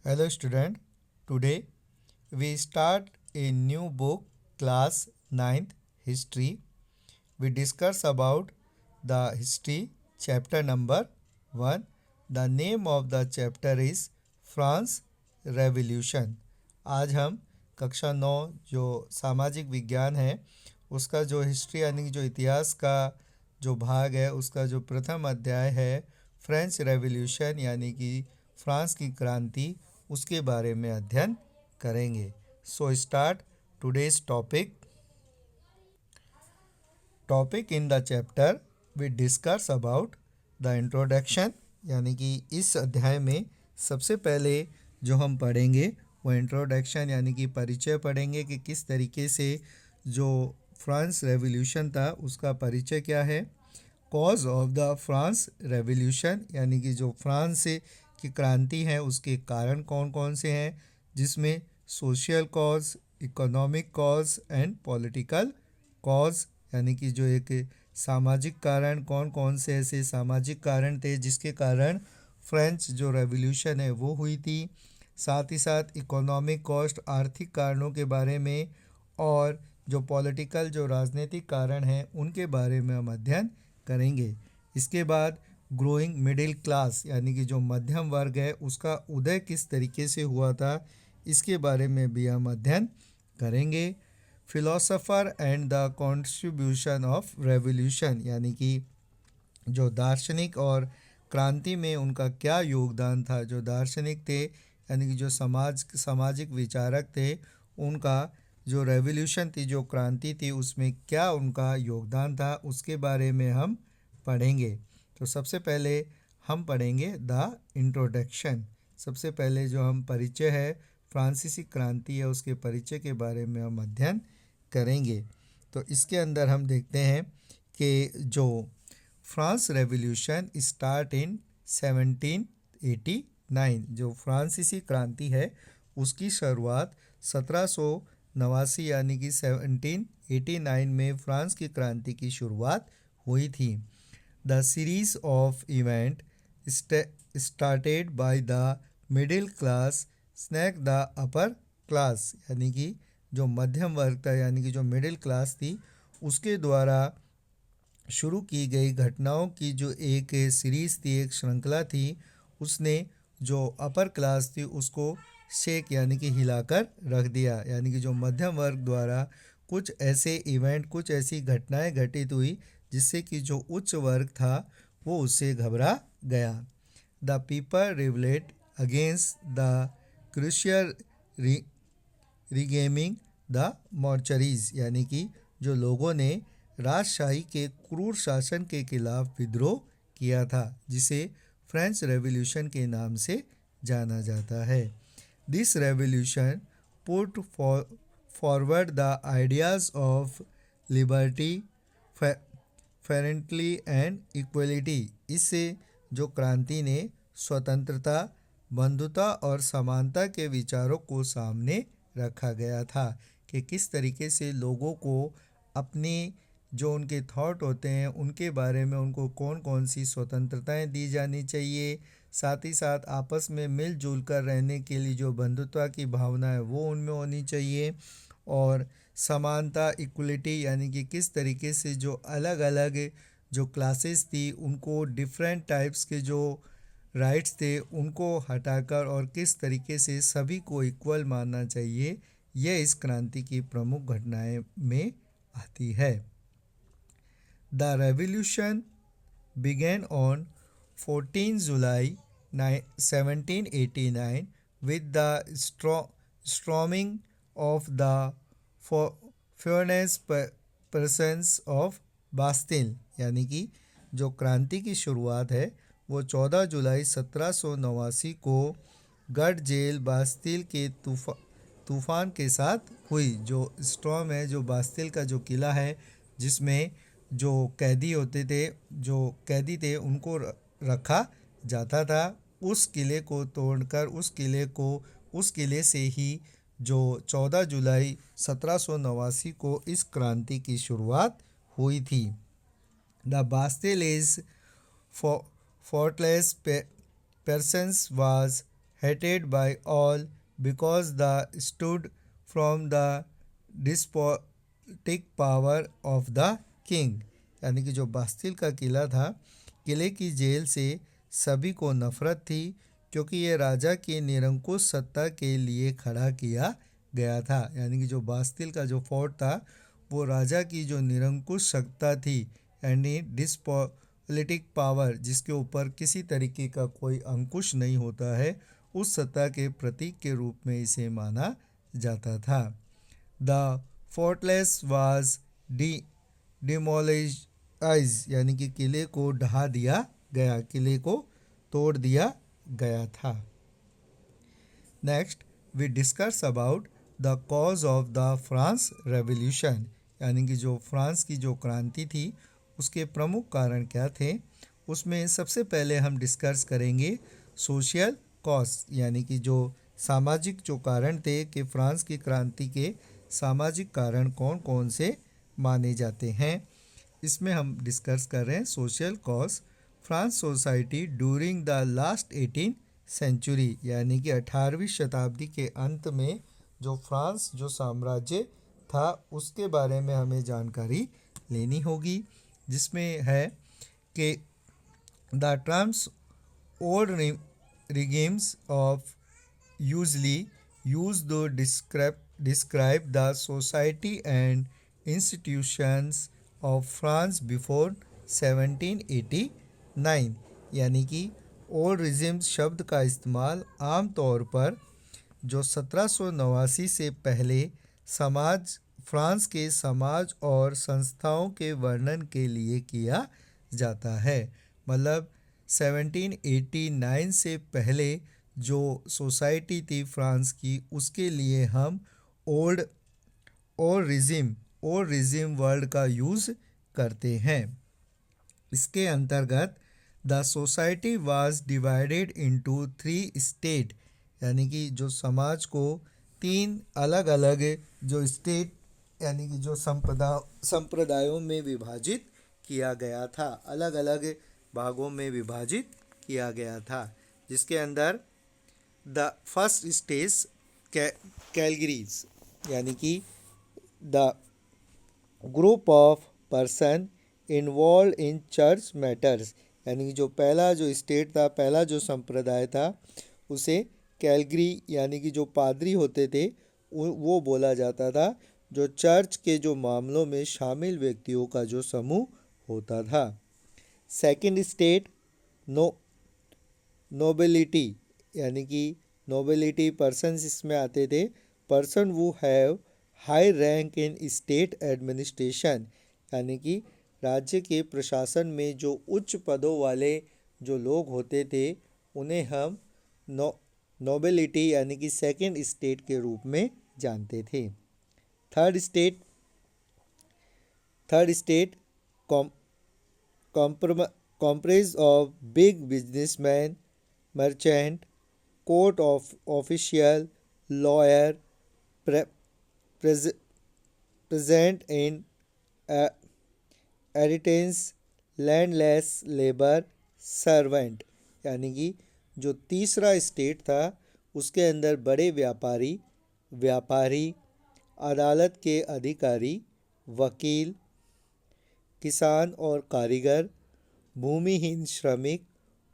Hello student, today we start a new book class ninth history. We discuss about the history chapter number 1. The name of the chapter is France Revolution. आज हम कक्षा 9 जो सामाजिक विज्ञान है उसका जो हिस्ट्री यानी जो इतिहास का जो भाग है उसका जो प्रथम अध्याय है फ्रेंच रेवोल्यूशन यानी कि फ्रांस की क्रांति उसके बारे में अध्ययन करेंगे। So start today's topic in the chapter we discuss about the introduction यानी कि इस अध्याय में सबसे पहले जो हम पढ़ेंगे वो इंट्रोडक्शन यानी कि परिचय पढ़ेंगे कि किस तरीके से जो फ्रांस रेवोल्यूशन था उसका परिचय क्या है। Cause of the France revolution यानी कि जो फ्रांस से की क्रांति है उसके कारण कौन कौन से हैं, जिसमें social cause, economic cause and political cause यानी कि जो एक सामाजिक कारण कौन कौन से ऐसे सामाजिक कारण थे जिसके कारण फ्रेंच जो रेवोल्यूशन है वो हुई थी। साथ ही साथ इकोनॉमिक कॉस्ट आर्थिक कारणों के बारे में और जो पॉलिटिकल जो राजनीतिक कारण हैं उनके बारे में हम अध्ययन करेंगे। इसके बाद ग्रोइंग मिडिल क्लास यानी कि जो मध्यम वर्ग है उसका उदय किस तरीके से हुआ था इसके बारे में भी हम अध्ययन करेंगे। Philosopher and the contribution of revolution यानी कि जो दार्शनिक और क्रांति में उनका क्या योगदान था, जो दार्शनिक थे यानी कि जो सामाजिक विचारक थे उनका जो रेवोल्यूशन थी जो क्रांति थी उसमें क्या उनका योगदान था उसके बारे में हम पढ़ेंगे। तो सबसे पहले हम पढ़ेंगे द इंट्रोडक्शन। सबसे पहले जो हम परिचय है फ्रांसीसी क्रांति है उसके परिचय के बारे में हम अध्ययन करेंगे। तो इसके अंदर हम देखते हैं कि जो फ्रांस रेवोल्यूशन स्टार्ट इन 1789, जो फ्रांसीसी क्रांति है उसकी शुरुआत 1789 यानी कि 1789 में फ्रांस की क्रांति की शुरुआत हुई थी। The series of event started by the middle class snack the upper class यानी कि जो मध्यम वर्ग था यानी कि जो मिडिल क्लास थी उसके द्वारा शुरू की गई घटनाओं की जो एक सीरीज़ थी, एक श्रृंखला थी, उसने जो अपर क्लास थी उसको शेक यानी कि हिलाकर रख दिया। यानी कि जो मध्यम वर्ग द्वारा कुछ ऐसे इवेंट कुछ ऐसी घटनाएं घटित हुई जिससे कि जो उच्च वर्ग था वो उससे घबरा गया। The people revolted against the crucial regiming the mortuaries यानी कि जो लोगों ने राजशाही के क्रूर शासन के खिलाफ विद्रोह किया था जिसे फ्रेंच रेवोल्यूशन के नाम से जाना जाता है। This revolution put forward the ideas of liberty, friendly and equality. इससे जो क्रांति ने स्वतंत्रता, बंधुता और समानता के विचारों को सामने रखा गया था कि किस तरीके से लोगों को अपने जो उनके थॉट होते हैं उनके बारे में उनको कौन कौन सी स्वतंत्रताएं दी जानी चाहिए, साथ ही साथ आपस में मिलजुल कर रहने के लिए जो बंधुत्व की भावना है वो उनमें होनी चाहिए, और समानता इक्वलिटी यानी कि किस तरीके से जो अलग अलग जो क्लासेस थी उनको डिफरेंट टाइप्स के जो राइट्स थे उनको हटाकर और किस तरीके से सभी को इक्वल मानना चाहिए, यह इस क्रांति की प्रमुख घटनाएं में आती है। The revolution began on 14 July 1789 with the storming of the furnace presence of Bastille यानी कि जो क्रांति की शुरुआत है वो 14 जुलाई 1789 को गढ़ जेल बास्तिल के तूफान के साथ हुई। जो स्टॉर्म है, जो बास्तिल का जो किला है जिसमें जो कैदी होते थे, जो कैदी थे उनको रखा जाता था, उस किले को तोड़कर उस किले से ही जो 14 जुलाई 1789 को इस क्रांति की शुरुआत हुई थी। The Bastille is fortress persons was hated by all because the stood from the despotic power of the king। यानी कि जो बास्तिल का किला था, किले की जेल से सभी को नफरत थी क्योंकि ये राजा की निरंकुश सत्ता के लिए खड़ा किया गया था। यानी कि जो बास्तिल का जो फोर्ट था वो राजा की जो निरंकुश सत्ता थी, यानी डिस्पॉलिटिक पावर, जिसके ऊपर किसी तरीके का कोई अंकुश नहीं होता है, उस सत्ता के प्रतीक के रूप में इसे माना जाता था। द फोर्टलेस वाज डिमोलिश्ड, यानी कि किले को ढहा दिया गया, किले को तोड़ दिया गया था। Next we discuss about the cause of the France revolution, यानी कि जो फ्रांस की जो क्रांति थी उसके प्रमुख कारण क्या थे। उसमें सबसे पहले हम डिस्कस करेंगे सोशल कॉज, यानी कि जो सामाजिक जो कारण थे कि फ्रांस की क्रांति के सामाजिक कारण कौन कौन से माने जाते हैं। इसमें हम डिस्कस कर रहे हैं social cause. France society during the last 18 century, यानी कि 18वीं शताब्दी के अंत में जो फ्रांस जो साम्राज्य था उसके बारे में हमें जानकारी लेनी होगी, जिसमें है कि the terms old regimes of usually use to describe the society and institutions of France before 1789, यानी कि ओल्ड रिजिम्स शब्द का इस्तेमाल आम तौर पर जो 1789 से पहले समाज फ्रांस के समाज और संस्थाओं के वर्णन के लिए किया जाता है। मतलब 1789 से पहले जो सोसाइटी थी फ्रांस की, उसके लिए हम ओल्ड रिजिम वर्ड का यूज़ करते हैं। इसके अंतर्गत the society was divided into 3 state, यानी कि जो समाज को 3 अलग अलग जो स्टेट, यानी कि जो संप्रदायों में विभाजित किया गया था, अलग अलग भागों में विभाजित किया गया था, जिसके अंदर द फर्स्ट स्टेज कैलगरीज, यानी कि the group of person involve in church matters, यानी कि जो पहला जो स्टेट था, पहला जो संप्रदाय था, उसे कैलगरी, यानी कि जो पादरी होते थे वो बोला जाता था, जो चर्च के जो मामलों में शामिल व्यक्तियों का जो समूह होता था। सेकंड स्टेट नोबिलिटी, यानी कि नोबिलिटी पर्सन्स इसमें आते थे, पर्सन वो have high rank in state administration, यानी कि राज्य के प्रशासन में जो उच्च पदों वाले जो लोग होते थे उन्हें हम नोबिलिटी यानी कि सेकंड स्टेट के रूप में जानते थे। Third state comprised of big businessmen, merchant, court of official, lawyer, present in artisans, landless, labour, servant, यानी कि जो तीसरा स्टेट था उसके अंदर बड़े व्यापारी, अदालत के अधिकारी, वकील, किसान और कारीगर, भूमिहीन श्रमिक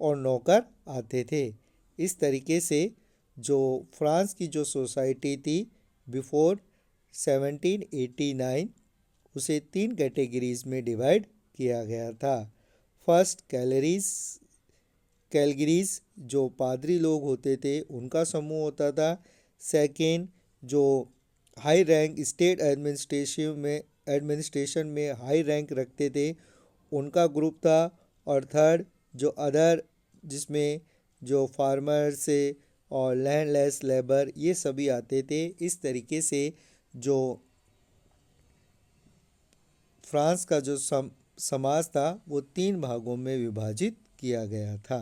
और नौकर आते थे। इस तरीके से जो फ्रांस की जो सोसाइटी थी बिफोर 1789 उसे 3 कैटेगरीज में डिवाइड किया गया था। फर्स्ट कैलगरीज जो पादरी लोग होते थे उनका समूह होता था। सेकेंड जो हाई रैंक स्टेट एडमिनिस्ट्रेशन में हाई रैंक रखते थे उनका ग्रुप था। और थर्ड जो अदर जिसमें जो फार्मर से और लैंडलेस लेबर ये सभी आते थे। इस तरीके से जो फ्रांस का जो समाज था वो 3 भागों में विभाजित किया गया था।